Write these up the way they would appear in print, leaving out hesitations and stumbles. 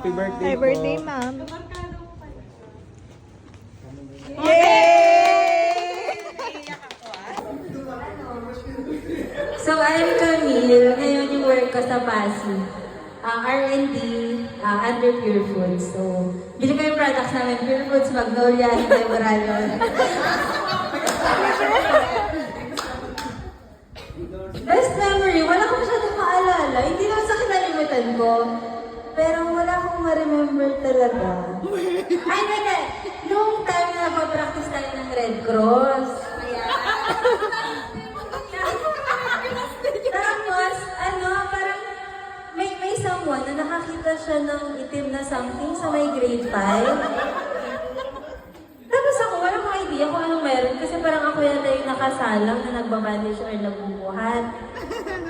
Happy birthday Happy po. birthday, ma'am. So, I'm Camille. Ngayon yung work ko sa PASI. R&D under Pure Foods. So, bili ko yung products namin. Pure Foods, Magnolia, Hinday Moralion. Best memory, wala ko masyadong maalala. Hindi naman sa kinalimutan ko. Pero wala akong ma-remember talaga. Ay, nene! Nung time na nagpa-practice tayo ng Red Cross. Tapos, parang may someone na nakakita siya ng itim na something sa may grade 5. Tapos ako, wala akong idea kung anong meron kasi parang ako yata yung nakasalang na nagbabandage or nagbubuhat.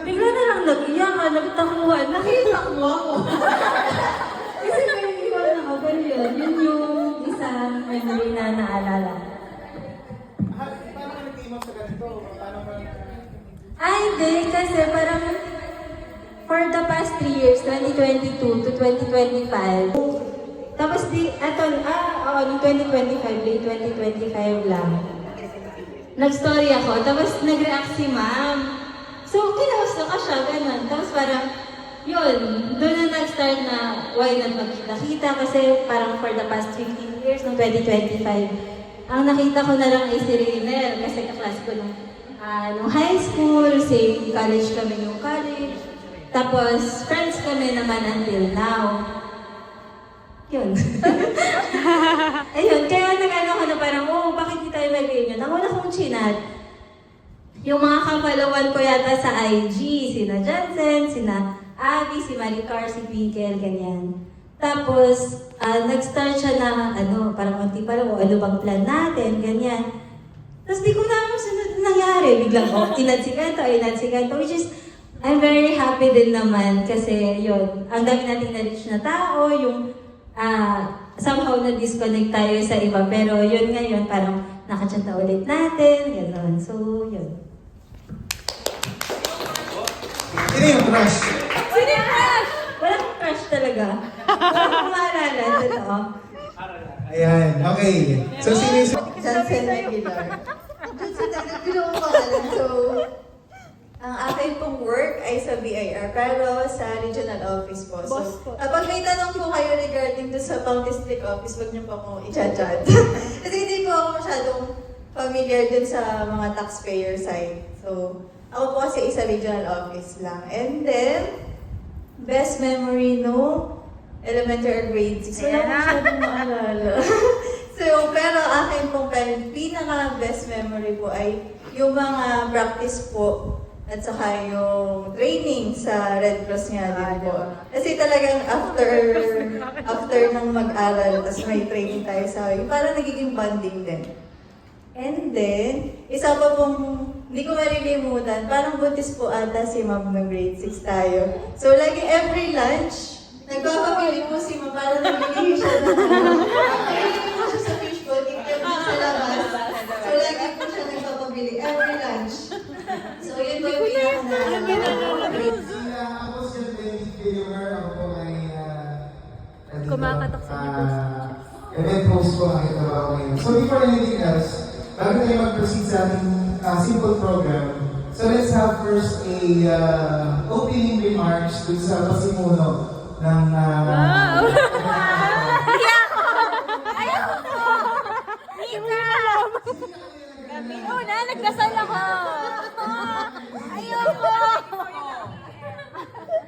Bigla na lang nag-iyak, nagtakuan, nakita mo ako. Kasi may iwan ako, pero yun yung isang memory na naalala. Paano ka nag-team up sa ganito? Paano ka... Ay, hindi. Kasi parang for the past 3 years, 2022 to 2025. Tapos noong 2025, late 2025 lang. Nag-story ako, tapos nag-react si ma'am. So, kinausap ka siya, ganun. Tapos parang, yun, doon na nag-start na why not magkita-kita kasi parang for the past 15 years, noong 2025, ang nakita ko na lang ay si Rainer kasi kaklase ko nung high school, same college kami yung college. Tapos, friends kami naman until now. Yun. Ayun, kaya nag-ano ko na parang, bakit di tayo mag-reunion? Ako na kong chinat. Yung mga kapalawan ko yata sa IG, sina Jansen, sina Abby, si Maricar, si Pikel, ganyan. Tapos, nag-start siya na, parang unti pa lang, ano bang plan natin, ganyan. Tapos di ko na alam sunod na nangyari. Biglang, inad si Kanto, which is, I'm very happy din naman kasi yun, ang dami nating na-reach na tao, yung somehow na-disconnect tayo sa iba, pero yun ngayon, parang nakachat na ulit natin, gano'n. So, yun. Sino yung crush? Sino yung crush? Wala akong crush talaga. Wala akong maalala, totoo. Ayan, okay. So, sino yung... Jansen Aguilar. Jansen Aguilar, hindi ko pangalan. So, ang akin pong work ay sa BIR, pero sa regional office po. So, pag may tanong po kayo regarding to sa Pang District Office, wag niyo po akong i-chat-chat. Kasi hindi po ako masyadong familiar dun sa mga taxpayer side. So, ako po kasi isa regional office lang. And then, best memory, no? Elementary or grade 6. Wala ko masyadong maalala. So, pero akin pong pinaka-best memory po ay yung mga practice po at saka yung training sa Red Cross nga din po. Kasi talagang after ng mag-aral, tapos may training tayo sa yung parang nagiging bonding din. And then, isa pa pong hindi ko malilimutan, parang buntis po ata si ma'am ng grade 6 tayo. So, lagi every lunch, nagpapabili po si ma'am para nabili siya ng nabili po siya sa fishbowl, ikyap din sa labas. So, lagi po siya nagpapabili every lunch. So, yun po yung pinaka-naalala. Ako si Atlantic Viewer, ako po ay... Kumakatok sa likod. Event host po ang itabaw ngayon. So, before anything else, bago tayo mag-proceed sa ating simple program, so let's have first a opening remarks dun sa pasimuno ng... Wow! Ayoko! Mika! Una, nagdasal ako! Ayoko!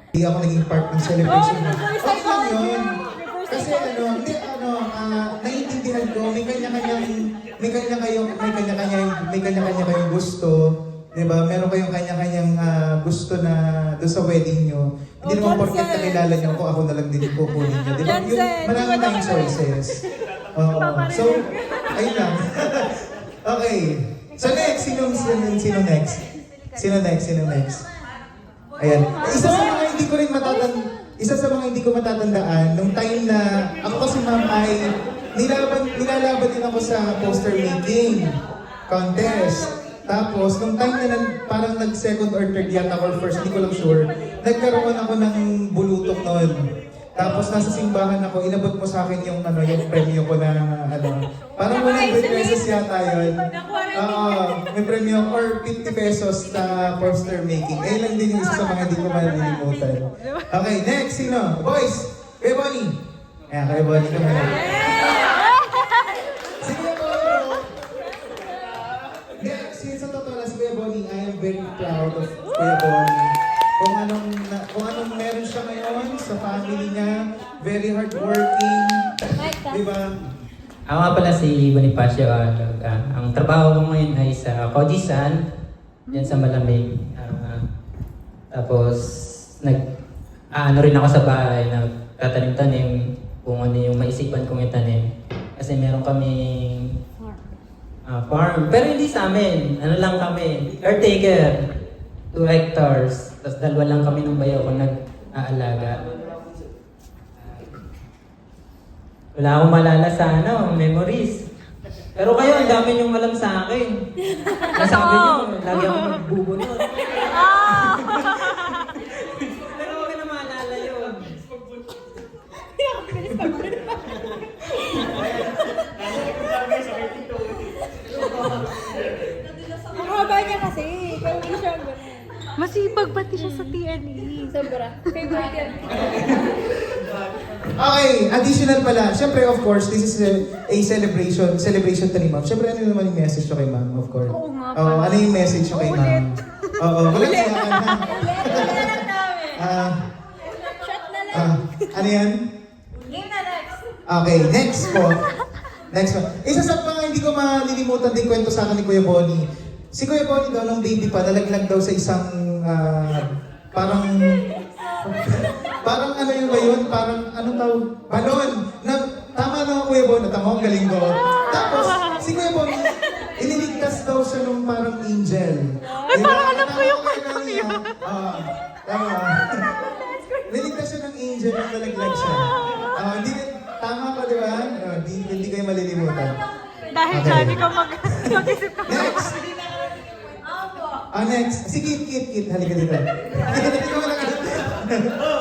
Hindi ako naging part ng celebration. Okay lang yun. Kasi naiintindihan ko, may kanya-kanya kayong gusto. Diba? Meron kayong kanya-kanyang gusto na doon sa wedding nyo. Hindi naman porket nakilala nyo ako, ako na lang din kukunin nyo. Diba? Yung marami tayong choices. So, ayun lang. Okay. So next, sino next? Sino next? Ayan. Isa sa mga hindi ko matatandaan, nung time na ako kasi ma'am ay nilalaban din ako sa poster making contest. Tapos, nung time na parang nag-second or third yata or first, hindi ko lang sure, nagkaroon ako ng bulutok noon. Tapos nasa simbahan ako, inabot mo sa akin yung yung premyo ko na parang 100 pesos yata yun. May premyo or 50 pesos na poster making. Eh lang din yung isa sa mga hindi ko malilimutan. Okay, next, sino? Boys! Kuya Bonnie! Ayan, Kuya Bonnie ka muna. Sige po! Sa totoo lang, si Kuya Bonnie, I am very proud of Kuya Bonnie. Kung anong meron siya ngayon sa family niya, very hardworking, di ba? Ako nga pala si Bonifacio Alog. Ang trabaho ko ngayon ay sa Kojisan, dyan sa Malamig. Tapos, ano rin ako sa bahay, nagtatanim-tanim kung ano yung maisipan kong itanim. Kasi meron kaming farm. Pero hindi sa amin. Ano lang kami, caretaker. 2 hectares. Tapos 2 lang kami ng bayaw kung nag-aalaga. Wala akong malala sa memories. Pero kayo, ang dami niyong alam sa akin. Nasabi niyo, lagi ako magbubunod. Pero huwag ka na maalala yun. Ang haba niya kasi. Kaya hindi siya ganun. Masipag pati siya sa TNE. Sobra. Favorite yan. Okay, additional pala. Siyempre, of course, this is a celebration to ni Ma'am. Siyempre, ano naman yung message nyo kay Ma'am, of course? Oo nga Oo, ano yung message nyo kay Ma'am? Oo, walang iyakan ha. Shot na lang. Ano yan? Game na next. Okay, next po. Next po. Isa sa mga hindi ko malilimutan din kwento sa akin ni Kuya Bonnie. Si Kuya Bonnie daw, nung baby pa, nalaglag daw sa isang parang ano yun ba yun? Parang ano tawag? Balon! Tama na Kuya Bonnie, tama ang galing ko. Tapos, si Kuya Bonnie, iniligtas daw siya nung parang angel. Ay, parang alam ko yung kwento niya. Tama. Niligtas siya ng angel nung nalaglag siya. Tama pa, di ba? Hindi kayo malilimutan. Dahil Okay. dyan, ikaw mag-isip ka. Next! Next. Si Kit. Halika dito. Ikaw lang.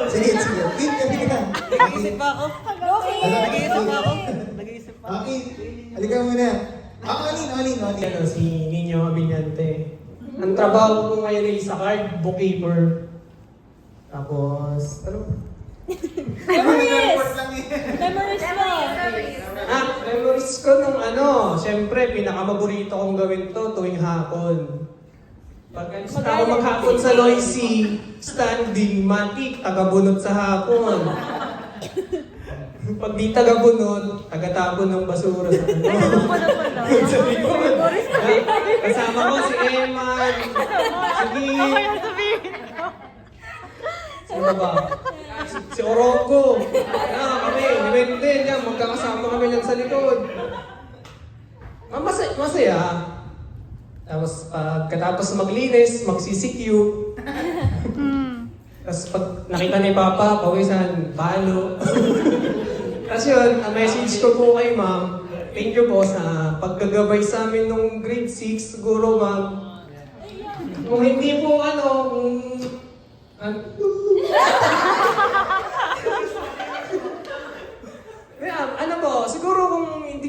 Sige. Kit, halika. Nag-iisip pa ako. Nag-iisip Okay. Halika muna. Olin. Si Nino Abinante. Ang trabaho ko ngayon ay sa card, bookkeeper. Tapos, ano? Memories! Memories mo! Memories ko nung siyempre, pinakamaborito kong gawin to tuwing hapon. Pag alis na ako maghapon sa Loisy, standing, matik, tagabunot sa hapon. Pag di tagabunot, tagatapon ng basura sa sa likod. Kasama ko si Eman, si Gil, sino ba? Si Oroco. Kami, ni Wendell, yan, magkakasama kami lang sa likod. Masaya. Tapos pagkatapos maglinis, magsi-CQ. Tapos pag nakita ni Papa, pawisan, palo. Tapos yun, ang message ko po kay Ma'am, thank you po sa pagkagabay sa amin nung grade 6, siguro Ma'am. Kung hindi po Kaya, po, siguro kung hindi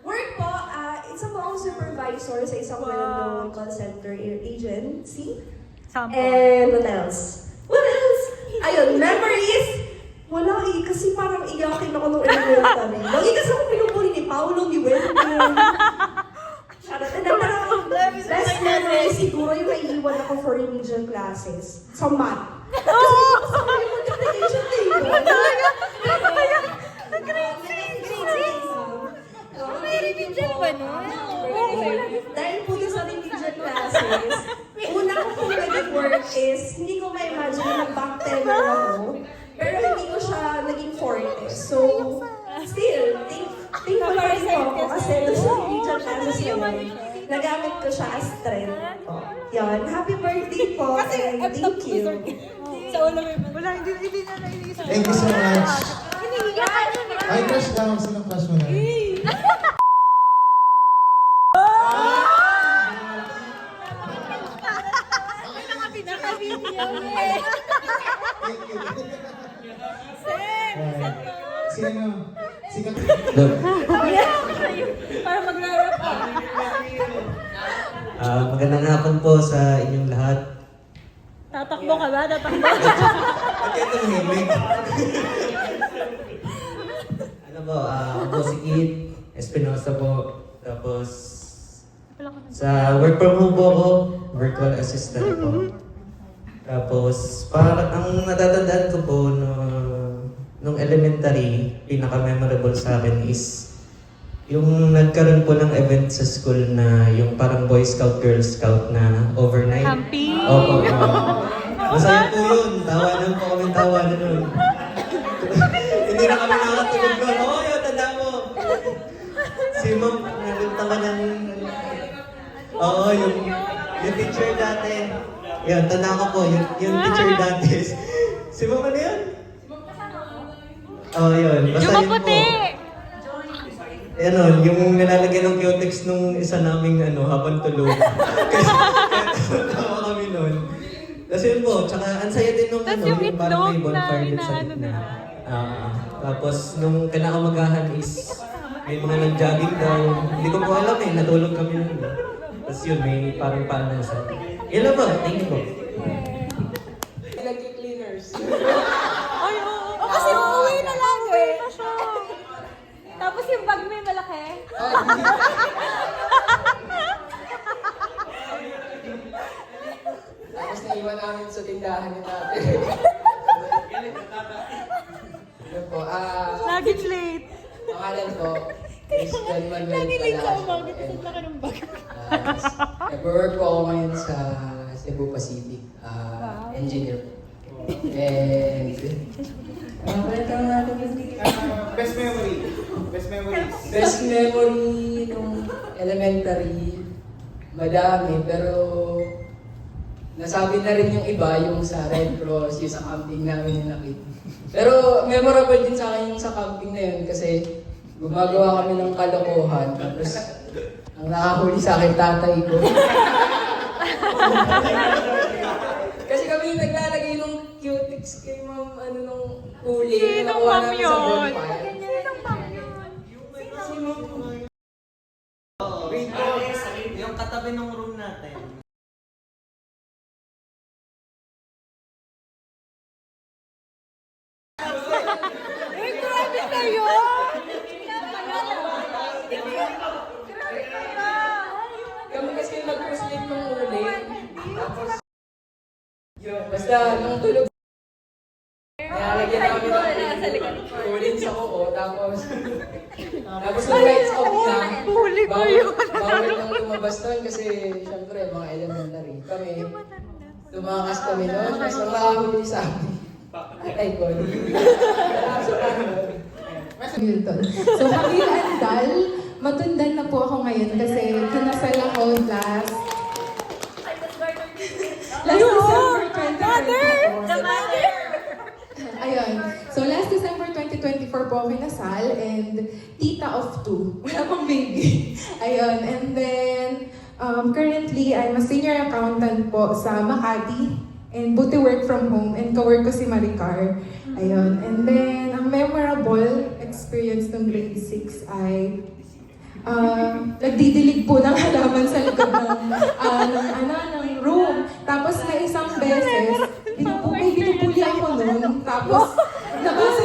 Work po, isa po akong supervisor sa isang well-known call center agency. And what else? Ayun, memories! Wala kasi parang iyakin ako nung elementary. Lagi kasi ako pinupuli ni Paolo, ni Wendell. Charot. And then, best memory siguro yung naiiwan ako for remedial classes. Sa math. Kasi gusto ko yung multiplication table. May remedial ba nun? Dahil po doon sa remedial classes, una ko pong naging work is, hindi ko ma-imagine na nag-backteller ako, pero hindi ko siya naging forte. So, still, thankful pa rin po ako kasi doon sa remedial classes naman, nagamit ko siya as strength. Yan, happy birthday po, and thank you. Sa ulo may wala, hindi na naiisip. Thank you so much. Ay, crush daw. Sino crush mo na? Pinaka-video. Thank you. Sino? Si Kat- Para mag-rap ka. Magandang hapon po sa inyong lahat. Tatakbo ka ba? Tatakbo. At ito himig. Ano po, ako po si Kit Espinosa po. Tapos, sa work from home po ako, virtual assistant po. Tapos, parang ang natatandaan ko po nung elementary, pinaka-memorable sa akin is yung nagkaroon po ng event sa school na yung parang Boy Scout, Girl Scout na overnight. Camping. Opo. Masaya po yun. Tawanan po kami nun. Hindi na kami nakatulog doon. Oo, yun, tanda mo. Si Ma'am, nalunta ka ng... Oo, yung teacher dati. Yan, tanda ko po, yung teacher dati. Si Ma'am ano yun? Oo, yun. Basta Yung yun po. maputi. Ano, yung nilalagay ng cutex nung isa naming habang tulog. Kaya tawa kami nun. Kasi yun po, tsaka ang saya din nung Tas yung yung parang may itlog bonfire din na sa inaano gitna. nila. Tapos nung kinakamagahan is may mga nag-jogging daw. Hindi ko po alam natulog kami nun. Tapos yun, may parang panasa. Yun lang po, thank you po. Ay, oo. Oh, kasi uuwi na lang. Uuwi na siya. Tapos yung bag may malaki. Tapos naiwan namin sa tindahan ni tatay. Ano po, Luggage late. pangalan ko, Christian Manuel Palacio. And, nag-work po ako ngayon sa Cebu Pacific. Engineer po. And, Best memory. Best memories. best memory nung elementary, madami, pero nasabi na rin yung iba, yung sa Red Cross, yung sa camping namin yung nakita. Pero memorable din sa akin yung sa camping na yun kasi gumagawa kami ng kalokohan, tapos ang nakahuli sa akin tatay ko. Kasi kami yung naglalagay ng cutex kay ma'am, nung huli. Sinong nakuha ma'am namin sa yun? bonfire. Sinong ma'am yun? Yung katabi ng room natin. Eh, grabe kayo! Kami kasi nag-sleep nung huli. Tapos, yun, basta nung tulog, nilalagyan namin ng kulin sa kuko, tapos nung lights off na, Huli ko bawal, yun. bawal nang lumabas doon kasi syempre mga elementary. Kami, tumakas kami noon, tapos nang nakahuli sa amin. Ay, ko. Milton. So, Camille Andal, matundan na po ako ngayon kasi kinasal ako last December 2024. Ayun. So, last December 2024 po ako kinasal and tita of two. Wala pang baby. Ayun. And then, currently, I'm a senior accountant po sa Makati. And buti work from home and ka-work ko si Maricar. Ayun. And then, ang memorable experience ng grade 6 ay nagdidilig po ng halaman sa likod ng room. Tapos na isang beses, pinupuli ako nun. Tapos, nabasa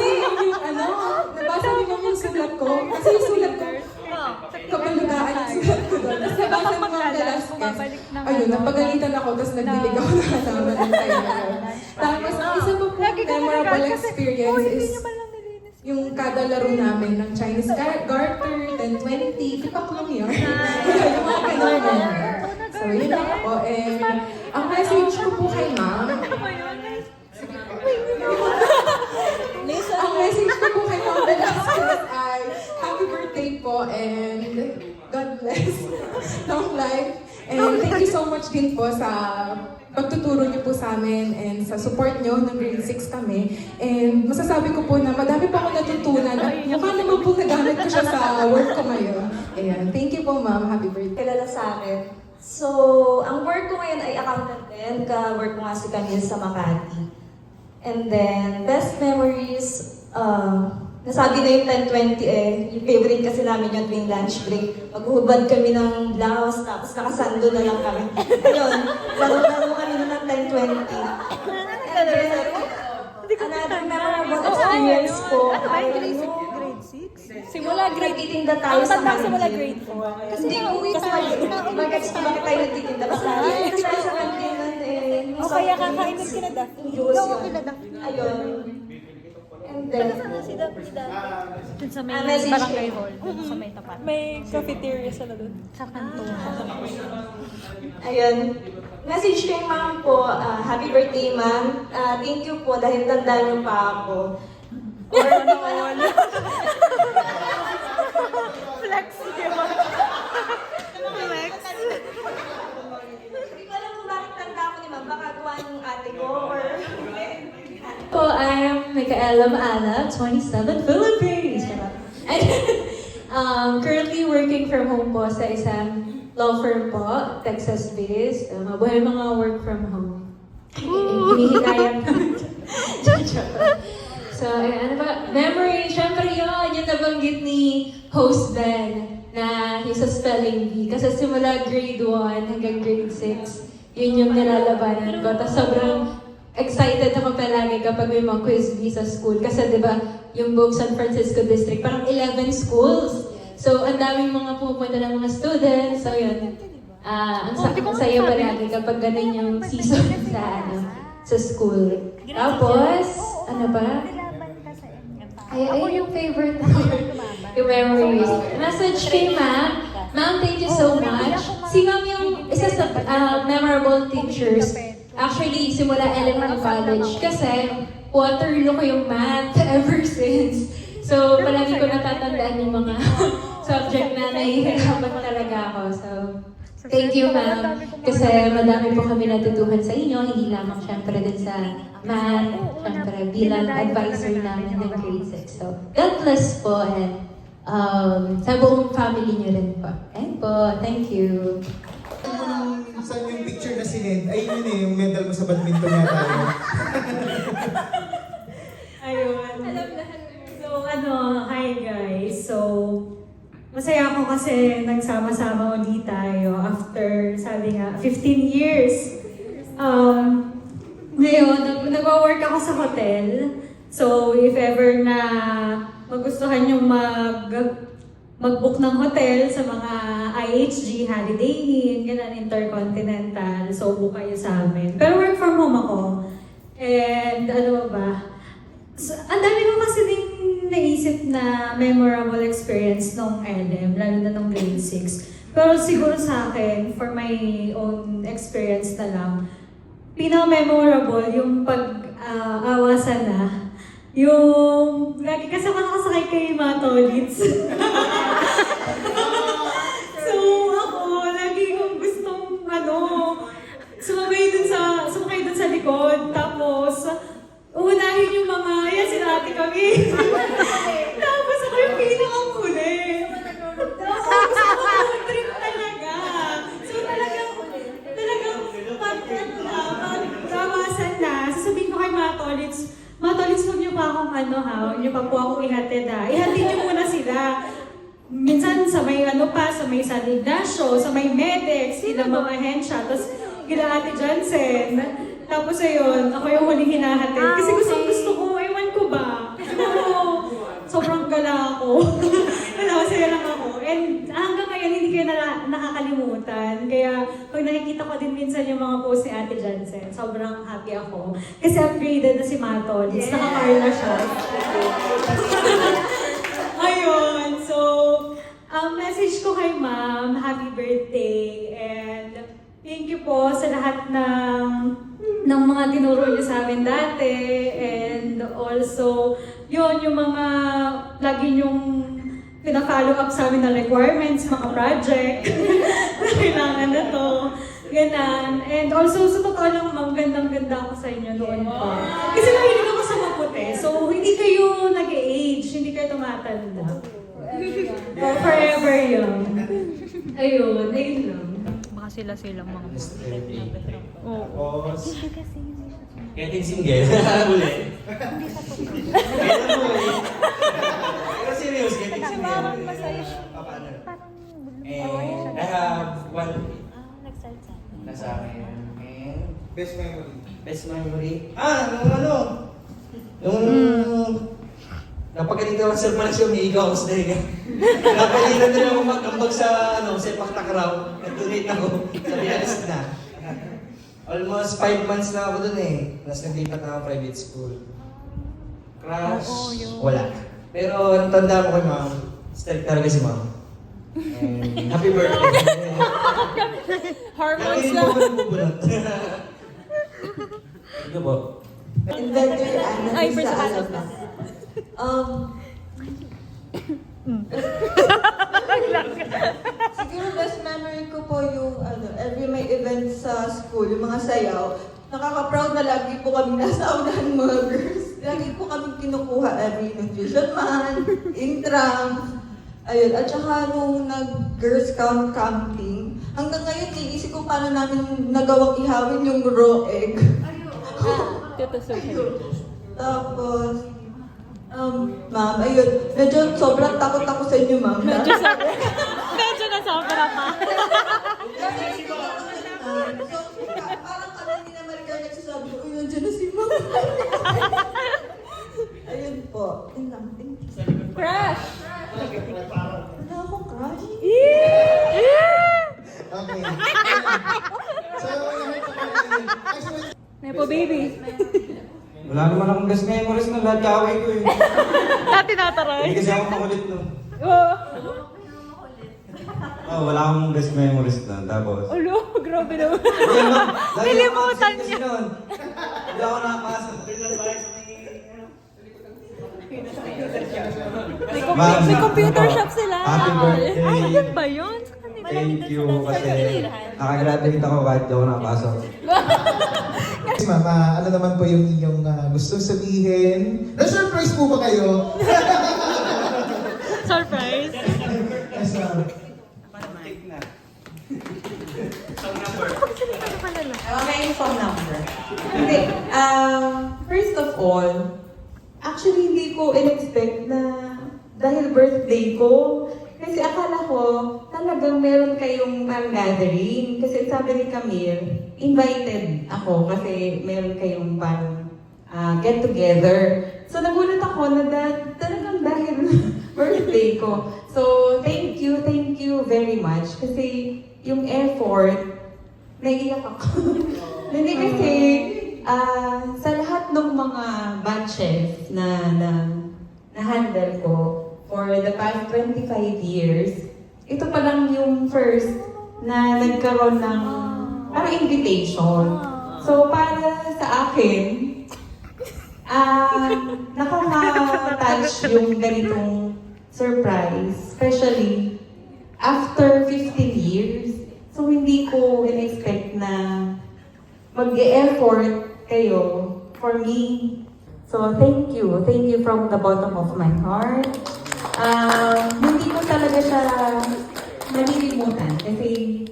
niyo yung sulat ko. Kasi yung sulat ko, kapalugaan yung sulat ko doon. Tapos nabasa mo ang Velasquez. Ayun, napagalitan ako, tapos nagdilig ako ng halaman ng tayo. Tapos, ang isa pa po memorable experience is yung kada laro namin ng Chinese Garter, 10-20, tipak lang yun. Yung mga ganun. So, yun lang po. And ang message ko po kay ma'am, ang message ko po kay ma'am Velasquez ay happy birthday po and God bless. Long life. And thank you so much din po sa pagtuturo niyo po sa amin and sa support niyo ng grade 6 kami. And masasabi ko po na madami pa ako natutunan at mukha naman po nagamit ko siya sa work ko ngayon. Ayan. Thank you po, ma'am. Happy birthday. Kilala sa akin. So, ang work ko ngayon ay accountant din. Ka-work ko nga si Camille sa Makati. And then, best memories, nasabi na yung 10-20 eh. Yung favorite kasi namin yung tuwing lunch break. Maghuhubad kami ng blouse, tapos nakasando na lang kami. Ayun, laro-laro kami nun ng 10-20. And then, another memorable experience ko ay Simula grade nagtitinda tayo sa kantin. simula grade 4. Kasi hindi uwi tayo. Bakit tayo nagtitinda? Basta nagtitinda tayo sa kantin nun eh. O kaya kakain ng kinada. Ayun. And then, Dun sa may message barangay ko. hall. Dun sa may tapat. May cafeteria sa doon. Sa kanto. Ayun. Message kay ma'am po, happy birthday ma'am. Thank you po dahil tanda niyo pa ako. Or ano all. Flex yun. Flex. Hindi ko alam kung bakit tanda ako ni ma'am. Baka gawa ng ate ko or... Po, I'm Micaela Maala, 27, Philippines. And currently working from home po sa isang law firm po, Texas-based. Mabuhay mga work from home. Hinihikayang. So, ano ba? Memory, syempre yun, yung nabanggit ni host Ben na yung sa spelling bee. Kasi simula grade 1 hanggang grade 6, yun yung nilalabanan ko. Tapos sobrang excited ako palagi kapag may mga quiz bee sa school. Kasi di ba yung buong San Francisco District, parang 11 schools. So, ang daming mga pupunta ng mga students. So, yun. Ang saya palagi kapag ganun yung season sa school. Tapos, ano ba? Ay, yung favorite yung memories. Message kay Ma'am. Ma'am, thank you so much. Si Ma'am yung isa sa memorable teachers. Actually, simula elementary college. Kasi, Waterloo ko yung math ever since. So, palagi ko natatandaan yung mga subject na nahihirapan talaga ako. So, thank you, ma'am. Kasi madami po kami natutuhan sa inyo, hindi lamang syempre din sa math, syempre bilang advisor namin ng grade 6. So, God bless po and sa buong family niyo rin po. And po, thank you. Saan yung picture na sinend? Ay, yun eh, yung medal mo sa badminton yata yun. Ayun. So, hi guys. So, masaya ako kasi nagsama-sama ulit tayo after, sabi nga, 15 years. Ngayon, nag-work ako sa hotel. So, if ever na magustuhan yung mag-book ng hotel sa mga IHG, Holiday Inn, ganun, Intercontinental, so book kayo sa amin. Pero work from home ako. And ano ba? So, ang dami ko kasi din naisip na memorable experience nung LM, lalo na nung grade 6. Pero siguro sa akin, for my own experience na lang, pinaka-memorable yung pag-awasan na. Yung, lagi kasi ako nakasakay kay mga tolits. So, ako, lagi kong gustong, sumakay dun sa likod. Tapos, uunahin yung mga, yan sila ate kami. Tapos ako yung pinakahuli. Tapos ako trip talaga. So talagang pag-awasan na, sasabihin ko kay mga tolits, huwag niyo pa akong huwag niyo pa po akong ihatid ihatid niyo muna sila. Minsan sa may sa may San Ignacio, sa may Medex, sila mga hensya, tapos kila Ate Johnson. Tapos ayun, ako yung huling hinahatid. Kasi gusto ko, ewan ko ba? Siguro, sobrang gala ako. Masaya lang ako. And hanggang ngayon, hindi kayo nakakalimutan. Kaya pag nakikita ko din minsan yung mga post ni Ate Johnson, sobrang happy ako. Kasi upgraded na si Matol. Yes. Naka-car na siya. Ayun, so, ang message ko kay Ma'am, happy birthday. And thank you po sa lahat ng mga tinuro niyo sa amin dati. And also, yun, yung mga lagi yung pina-follow up sa amin na requirements, mga project na kailangan na to. Ganon. And also, sa totoo lang, ma'am, gandang-ganda ako sa inyo noon po. Kasi mahilig ako sa maputi. So, hindi kayo nag-age, hindi kayo tumatanda. Forever yun. Ayun lang. sila-silang mga Mr. Baby. Oo. Tapos, Getting single. Muli. Kailan mo eh. Pero serious, getting single. Parang masaya siya. Paano? Parang And I have one nag-start sa akin. na sa akin. And Best memory. best memory. Nung ano? Nung napagalitan ako sa Malasyo, umiigaw ako sa dahiga. Napagalitan din ako mag-ambag sa sepak takraw. Nag-donate ako. Sabi alis na. Almost 5 months na ako dun eh. Tapos nag-lipat na ako private school. Crush? Oo, yun. Wala. Pero ang tanda ko kay ma'am, strict talaga si ma'am. And happy birthday. Hormones Lagi lang. mo nabubunot. Ito po. Inventor Ana Ay, sa personal. Alabama. Siguro best memory ko po yung every may event sa school, yung mga sayaw. Nakaka-proud na lagi po kami nasa unahan mga girls. Lagi po kami kinukuha every nutrition man, intrams. Ayun, at saka nung nag-girls camp camping, hanggang ngayon iisip ko paano namin nagawang ihawin yung raw egg. Tapos, ma'am, ayun, medyo sobrang takot ako sa inyo, ma'am. Medyo na sobra pa. So, parang kami ni na Maricar nagsasabi ko, uy, nandiyan na si ma'am. Ayun po. Yun lang. Thank you. Crush! Wala akong crush. okay. So, Nepo baby. Wala naman akong best memories na lahat kaway ko eh. Dati nataray. Hindi kasi ako makulit nun. Oo. Oh, wala akong best memories nun. Tapos, Ulo, grabe naman. Ayun, no? Lagi Nilimutan ako niya. kasi nun. Hindi ako nakapasok. May computer shop sila. Happy birthday. Ay, yun ba yun? Thank you kasi nakagraduate ako kahit di ako nakapasok. Ma'am, ano naman po yung inyong gusto sabihin? Na-surprise po ba kayo? Surprise. Yes, ma'am. Okay, yung phone number. Hindi. First of all, actually hindi ko in-expect na dahil birthday ko, kasi akala ko talagang meron kayong gathering. Kasi sabi ni Camille, invited ako kasi meron kayong parang get together. So nagulat ako na talagang dahil birthday ko. So thank you very much. Kasi yung effort, naiiyak ako. Hindi kasi sa lahat ng mga batches na handle ko for the past 25 years, ito pa lang yung first na nagkaroon ng parang invitation. So para sa akin, nakaka-touch yung ganitong surprise, especially after 15 years. So hindi ko in-expect na mag-e-effort kayo for me. So thank you from the bottom of my heart. Hindi ko talaga siya nalilimutan kasi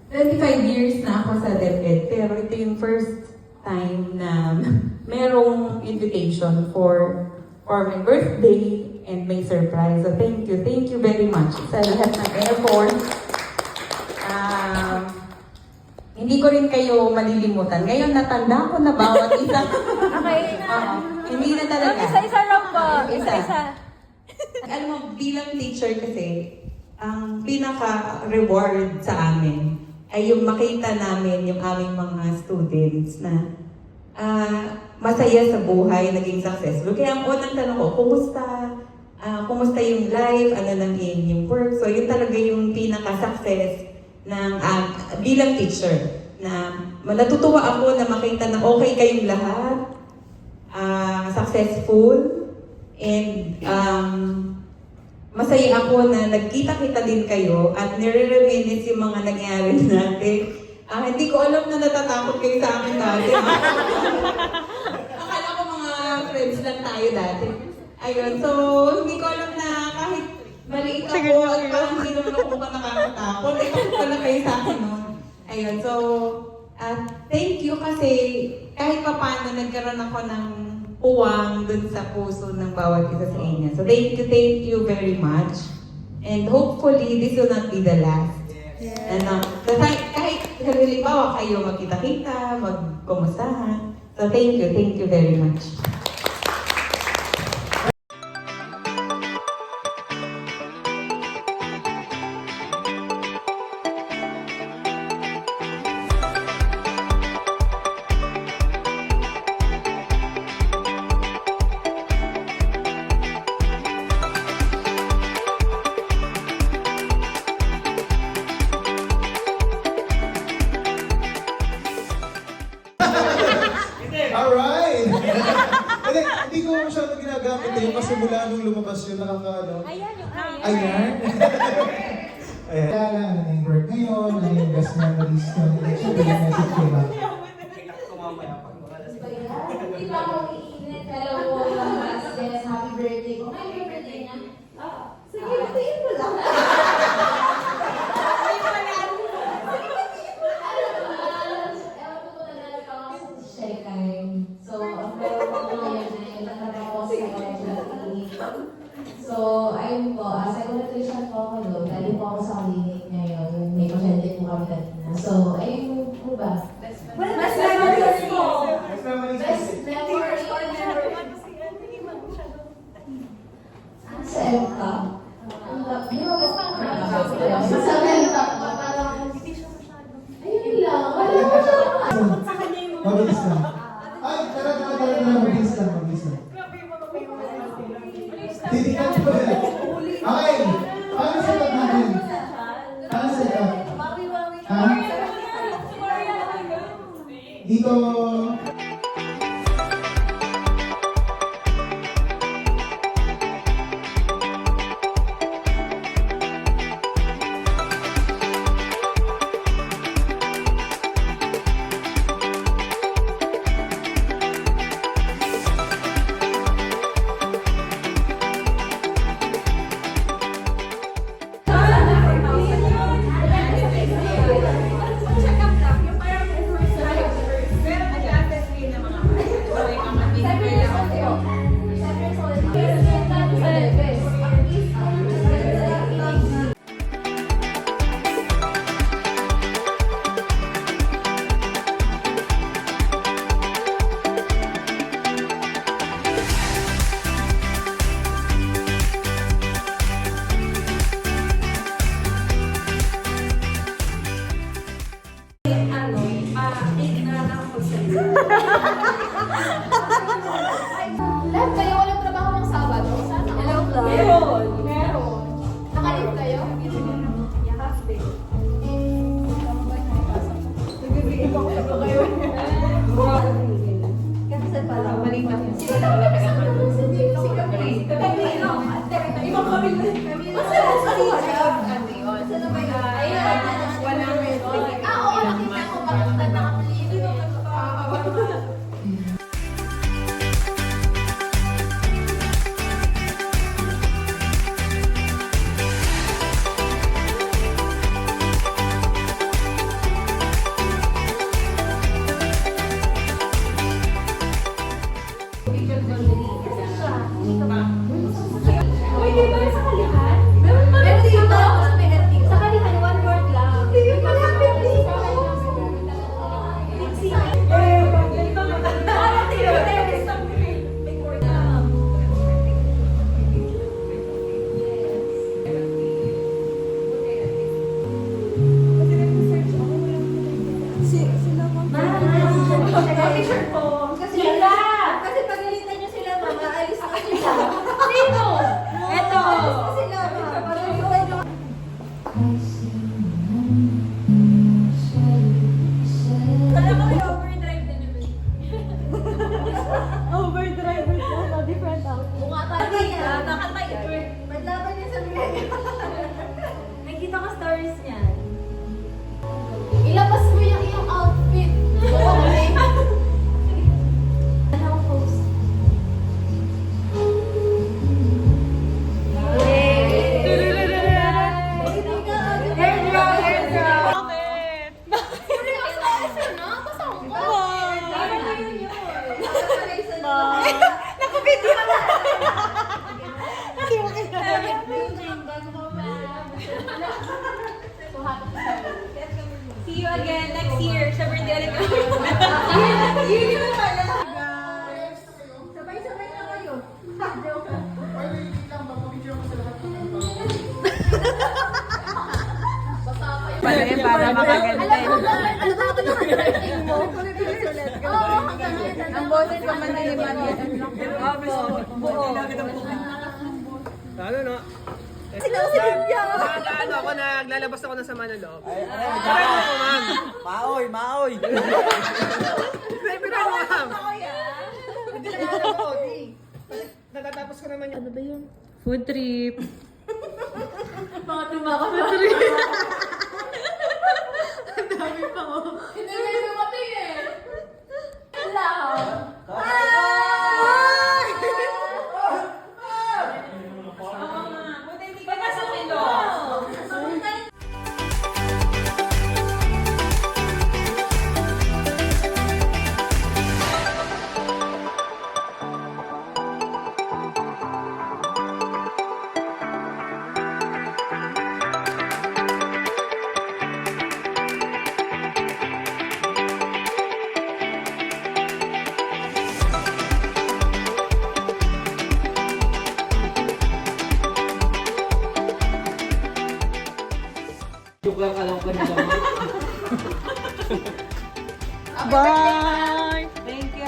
25 years na ako sa DepEd, pero ito yung first time na merong invitation for my birthday and may surprise. So thank you very much sa lahat ng effort. Hindi ko rin kayo malilimutan. Ngayon natanda ko na bawat isa. Okay. Hindi na talaga. Isa-isa lang po. Isa-isa. Alam mo, bilang teacher kasi, ang pinaka-reward sa amin ay yung makita namin yung aming mga students na masaya sa buhay, naging successful. Kaya ang unang tanong ko, kumusta yung life, ano nang yung work. So yun talaga yung pinaka-success ng bilang teacher. Na natutuwa ako na makita na okay kayong lahat, successful, and masaya ako na nagkita-kita din kayo at nire-reminisce yung mga nangyari natin. Hindi ko alam na natatakot kayo sa akin dati. Akala ko mga friends lang tayo dati. Ayun, so hindi ko alam na kahit maliit ako at parang hindi naman ako mukhang nakakatakot. Ay, takot pala kayo sa akin nun. Ayun, so, thank you kasi kahit pa paano nagkaroon ako ng puwang dun sa puso ng bawat isa sa inyo. So, thank you very much. And hopefully, this will not be the last. So, kahit halimbawa kayo magkita-kita, magkumustahan. So, thank you very much. Alright! Hindi ko masyadong ginagamit yun kasi mula nung lumabas yun, nakakaano. Ayan yung ayan. Ayan. Ayan. Kaya lang, ano yung work ngayon, ano yung best memories ko. Siyempre, yung message ko ba? Hindi ba ako iinit? Hello, yes, happy birthday ko. Happy birthday niya. Sige, batiin mo lang. So, ang meron ko ngayon ay nakatapos sa clinic. So, ayun po, sa congratulations po ako doon. Galing po ako sa clinic ngayon. May pasyente po kami kanina. So, ayun po ba? Best memories po! Best memories. Best memories. Sa MCA? Di ba po? Sa MCA po, parang... Ayun lang. Wala ko siya. Mabilis lang. Ay, tara, mabilis lang. Titigan ko ba yan? Okay, paano setup natin? Paano setup? Ha? Dito... you again next year sa birthday ulit. Yun na pala. Sabay-sabay na kayo. Joke. Ay, wait lang, magpapicture ko sa lahat ng mga. Para makaganda. Ano ba yung mo? Ang boses ko maniliman yan. Buo. Ano no? Sinasagot niya. Ano ako, naglalabas ako ng sama ng loob. Sabi mo po, ma'am. Maoy, maoy! Sabi mo, ma'am. Hindi na alam ko, di. Natatapos ko naman yung... Ano ba yun? Food trip. Mga tumakot na. Ang dami pa ko. Hindi na yung dumating eh. Wala. Buti hindi ka nasa kilo. Joke lang, alam ko na lang. Bye! Thank you.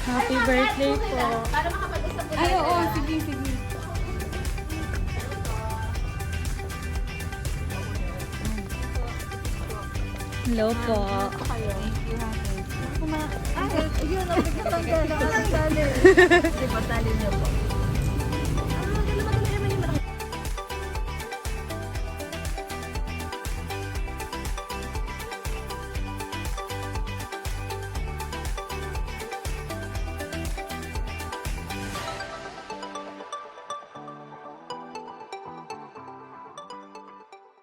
Happy birthday po. Para makapag-usap ko. Ay, oo. Sige. Hello po. Thank you, Yun, nabigyan ng gano'n. Di ba, tali niyo po.